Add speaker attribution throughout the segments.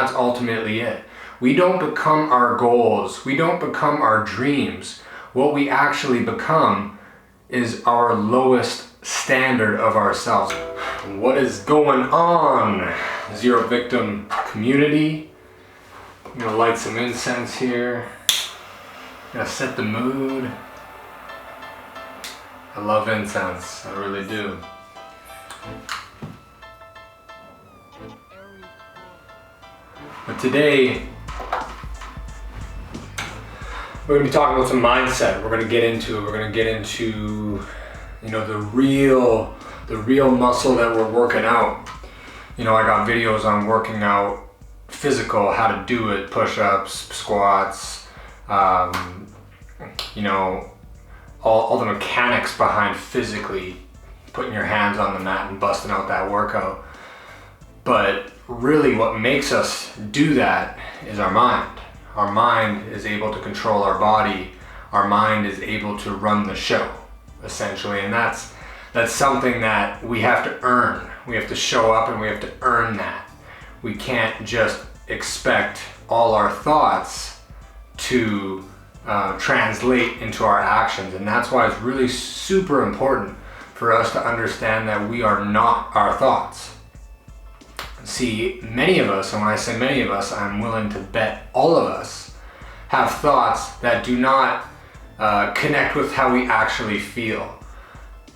Speaker 1: that's ultimately it. We don't become our goals. We don't become our dreams. What we actually become is our lowest standard of ourselves. What is going on, Zero Victim community? I'm gonna light some incense here. Gonna set the mood. I love incense, I really do. But today, we're gonna be talking about some mindset. We're gonna get into the real muscle that we're working out. I got videos on working out physical, how to do it, push-ups, squats, all the mechanics behind physically putting your hands on the mat and busting out that workout. But really what makes us do that is our mind. Our mind is able to control our body. Our mind is able to run the show, essentially. And that's something that we have to earn. We have to show up and we have to earn that. We can't just expect all our thoughts to translate into our actions. And that's why it's really super important for us to understand that we are not our thoughts. See, many of us, and when I say many of us, I'm willing to bet all of us, have thoughts that do not connect with how we actually feel.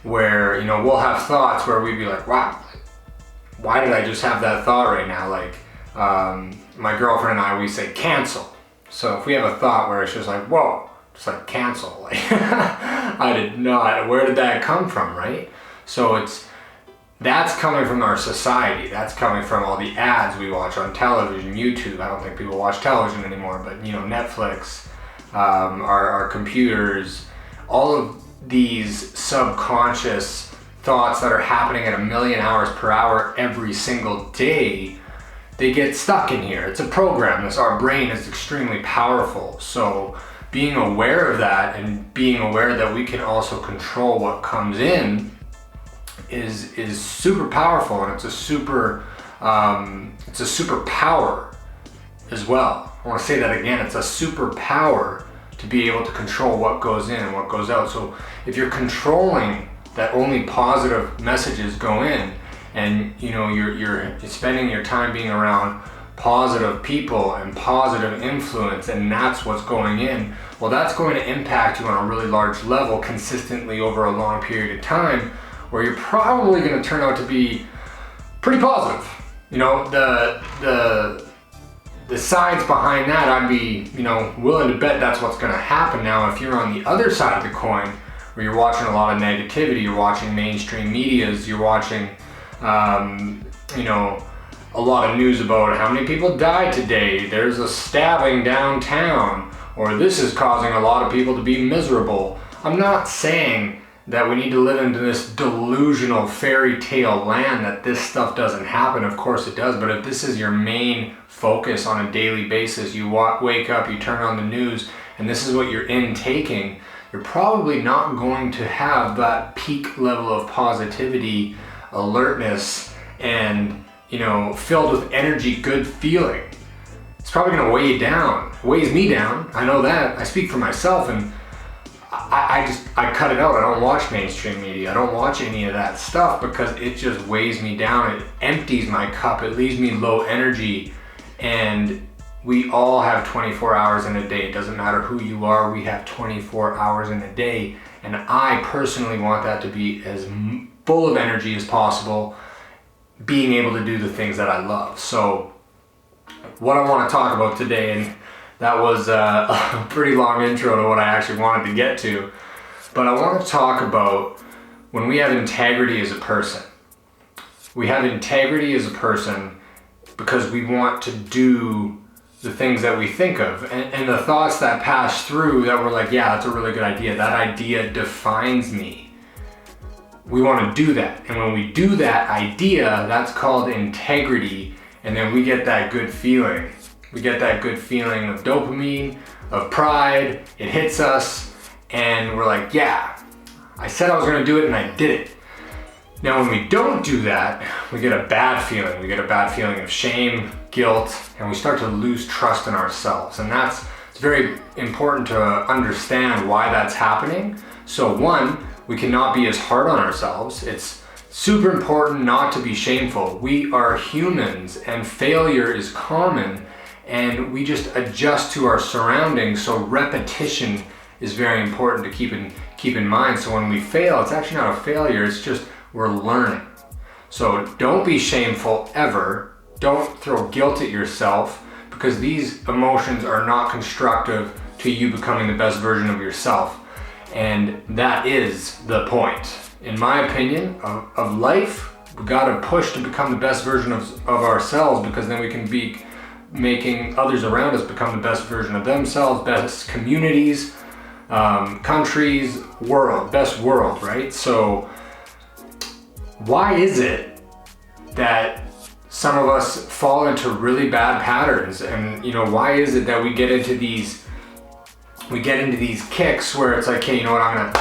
Speaker 1: Where, we'll have thoughts where we'd be like, wow, why did I just have that thought right now? Like, my girlfriend and I, we say cancel. So if we have a thought where it's just like, whoa, just like cancel, like, where did that come from, right? So that's coming from our society. That's coming from all the ads we watch on television, YouTube. I don't think people watch television anymore, but Netflix, our computers, all of these subconscious thoughts that are happening at 1,000,000 hours per hour every single day, they get stuck in here. It's a program. Our brain is extremely powerful. So being aware of that and being aware that we can also control what comes in is super powerful, and it's a super power as well. I want to say that again. It's a superpower to be able to control what goes in and what goes out. So if you're controlling that only positive messages go in, and you're spending your time being around positive people and positive influence, and that's what's going in, well, that's going to impact you on a really large level consistently over a long period of time, where you're probably going to turn out to be pretty positive. The science behind that, I'd be willing to bet that's what's going to happen. Now, if you're on the other side of the coin, where you're watching a lot of negativity, you're watching mainstream medias, you're watching a lot of news about how many people died today, there's a stabbing downtown, or this is causing a lot of people to be miserable. I'm not saying that we need to live into this delusional fairy tale land that this stuff doesn't happen. Of course it does, but if this is your main focus on a daily basis, you wake up, you turn on the news, and this is what you're intaking, you're probably not going to have that peak level of positivity, alertness, and filled with energy, good feeling. It's probably going to weigh you down. It weighs me down. I know that. I speak for myself, and I cut it out. I don't watch mainstream media. I don't watch any of that stuff because it just weighs me down. It empties my cup. It leaves me low energy. And we all have 24 hours in a day. It doesn't matter who you are. We have 24 hours in a day. And I personally want that to be as full of energy as possible, being able to do the things that I love. So what I want to talk about today, and that was a pretty long intro to what I actually wanted to get to, but I want to talk about when we have integrity as a person. We have integrity as a person because we want to do the things that we think of, and the thoughts that pass through that we're like, yeah, that's a really good idea. That idea defines me. We want to do that, and when we do that idea, that's called integrity, and then we get that good feeling. We get that good feeling of dopamine, of pride. It hits us, and we're like, yeah, I said I was going to do it, and I did it. Now, when we don't do that, we get a bad feeling. We get a bad feeling of shame, guilt, and we start to lose trust in ourselves. And it's very important to understand why that's happening. So one, we cannot be as hard on ourselves. It's super important not to be shameful. We are humans and failure is common, and we just adjust to our surroundings. So repetition is very important to keep in mind. So when we fail, it's actually not a failure, it's just we're learning. So don't be shameful ever. Don't throw guilt at yourself, because these emotions are not constructive to you becoming the best version of yourself. And that is the point, in my opinion, of life. We gotta push to become the best version of ourselves, because then we can be making others around us become the best version of themselves, best communities, countries, best world, right? So why is it that some of us fall into really bad patterns? And why is it that we get into these kicks where it's like, hey, you know what, I'm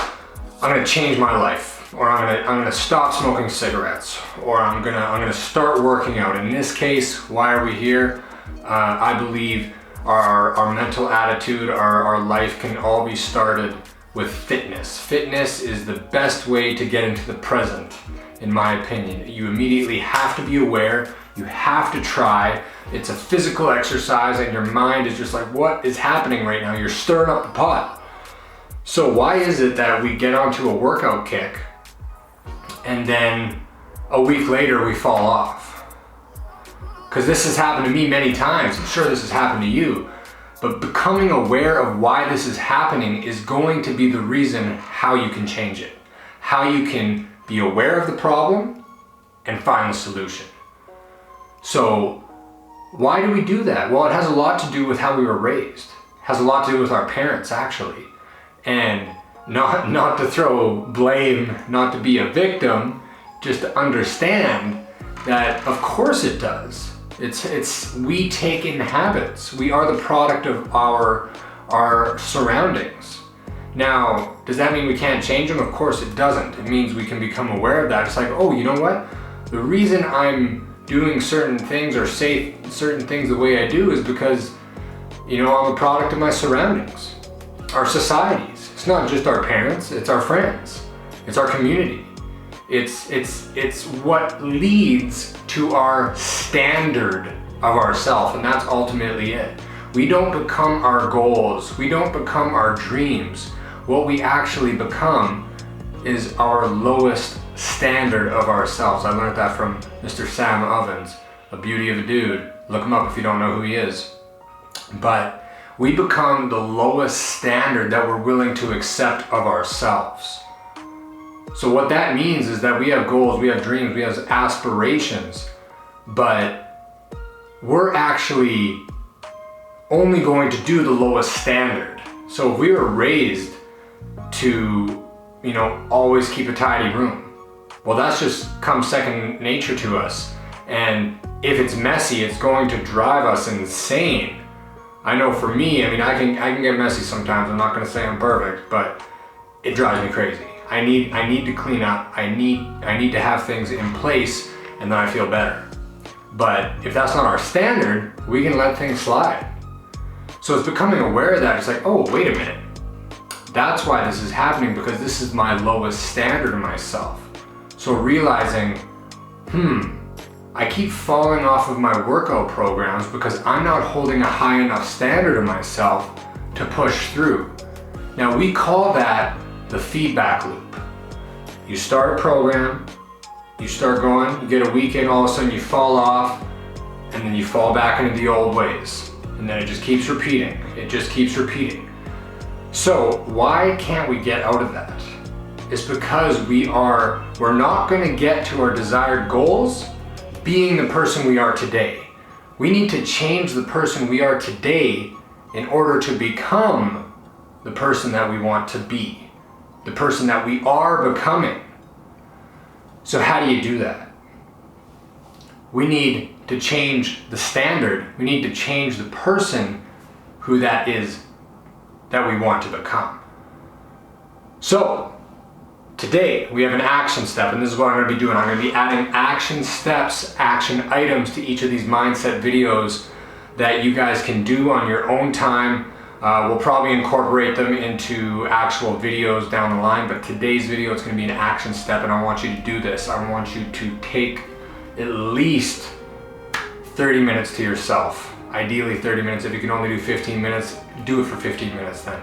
Speaker 1: gonna change my life, or I'm gonna stop smoking cigarettes, or I'm gonna start working out. In this case, why are we here? I believe our mental attitude, our life can all be started with fitness. Fitness is the best way to get into the present, in my opinion. You immediately have to be aware, you have to try. It's a physical exercise, and your mind is just like, what is happening right now? You're stirring up the pot. So why is it that we get onto a workout kick and then a week later we fall off? Because this has happened to me many times. I'm sure this has happened to you. But becoming aware of why this is happening is going to be the reason how you can change it. How you can be aware of the problem and find the solution. So why do we do that? Well, it has a lot to do with how we were raised. It has a lot to do with our parents, actually. And not to throw blame, not to be a victim, just to understand that of course it does. We take in habits. We are the product of our surroundings. Now, does that mean we can't change them? Of course it doesn't. It means we can become aware of that. It's like, oh, you know what? The reason I'm doing certain things or say certain things the way I do is because, I'm a product of my surroundings, our societies. It's not just our parents, it's our friends, it's our community. It's what leads to our standard of ourself, and that's ultimately it. We don't become our goals, we don't become our dreams. What we actually become is our lowest standard of ourselves. I learned that from Mr. Sam Ovens, a beauty of a dude. Look him up if you don't know who he is. But we become the lowest standard that we're willing to accept of ourselves. So what that means is that we have goals, we have dreams, we have aspirations, but we're actually only going to do the lowest standard. So if we were raised to, always keep a tidy room, well, that's just come second nature to us. And if it's messy, it's going to drive us insane. I know for me, I can get messy sometimes. I'm not gonna say I'm perfect, but it drives me crazy. I need to clean up. I need to have things in place, and then I feel better. But if that's not our standard, we can let things slide. So it's becoming aware of that. It's like, oh, wait a minute. That's why this is happening, because this is my lowest standard of myself. So realizing, I keep falling off of my workout programs because I'm not holding a high enough standard of myself to push through. Now we call that the feedback loop. You start a program, you start going, you get a weekend, all of a sudden you fall off, and then you fall back into the old ways. And then it just keeps repeating. It just keeps repeating. So why can't we get out of that? It's because we're not going to get to our desired goals being the person we are today. We need to change the person we are today in order to become the person that we want to be, the person that we are becoming. So how do you do that? We need to change the standard. We need to change the person who that we want to become. So Today, we have an action step, and this is what I'm going to be doing. I'm going to be adding action steps, action items to each of these mindset videos that you guys can do on your own time. We'll probably incorporate them into actual videos down the line, but today's video is going to be an action step, and I want you to do this. I want you to take at least 30 minutes to yourself. Ideally 30 minutes. If you can only do 15 minutes, do it for 15 minutes then.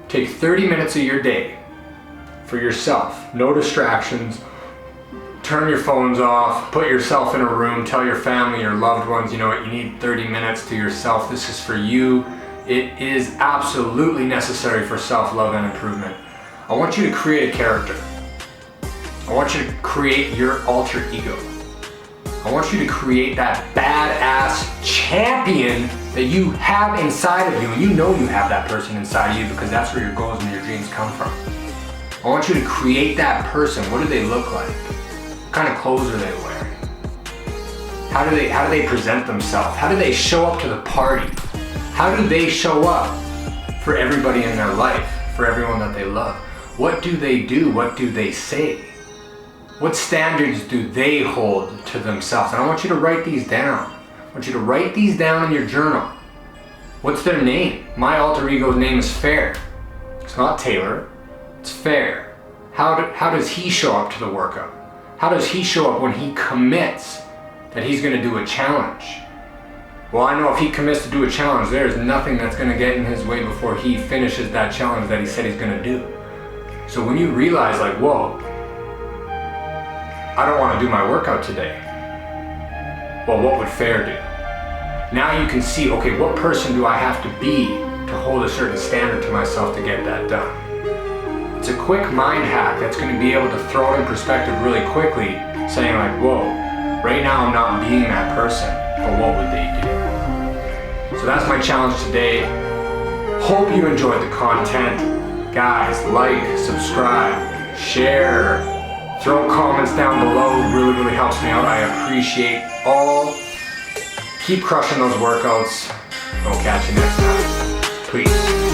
Speaker 1: Take 30 minutes of your day for yourself. No distractions. Turn your phones off. Put yourself in a room. Tell your family, your loved ones, you know what, you need 30 minutes to yourself. This is for you. It is absolutely necessary for self-love and improvement. I want you to create a character. I want you to create your alter ego. I want you to create that badass champion that you have inside of you, and you know you have that person inside of you because that's where your goals and your dreams come from. I want you to create that person. What do they look like? What kind of clothes are they wearing? How do they present themselves? How do they show up to the party? How do they show up for everybody in their life, for everyone that they love? What do they do? What do they say? What standards do they hold to themselves? And I want you to write these down. I want you to write these down in your journal. What's their name? My alter ego's name is Fair. It's not Taylor. It's Fair. How does he show up to the workout? How does he show up when he commits that he's going to do a challenge? Well, I know if he commits to do a challenge, there's nothing that's going to get in his way before he finishes that challenge that he said he's going to do. So when you realize, like, whoa, I don't want to do my workout today. Well, what would Fair do? Now you can see, okay, what person do I have to be to hold a certain standard to myself to get that done? It's a quick mind hack that's going to be able to throw it in perspective really quickly, saying like, whoa, right now I'm not being that person, but what would they do? So that's my challenge today. Hope you enjoyed the content. Guys, like, subscribe, share, throw comments down below. It really, really helps me out. I appreciate all. Keep crushing those workouts. We'll catch you next time. Peace.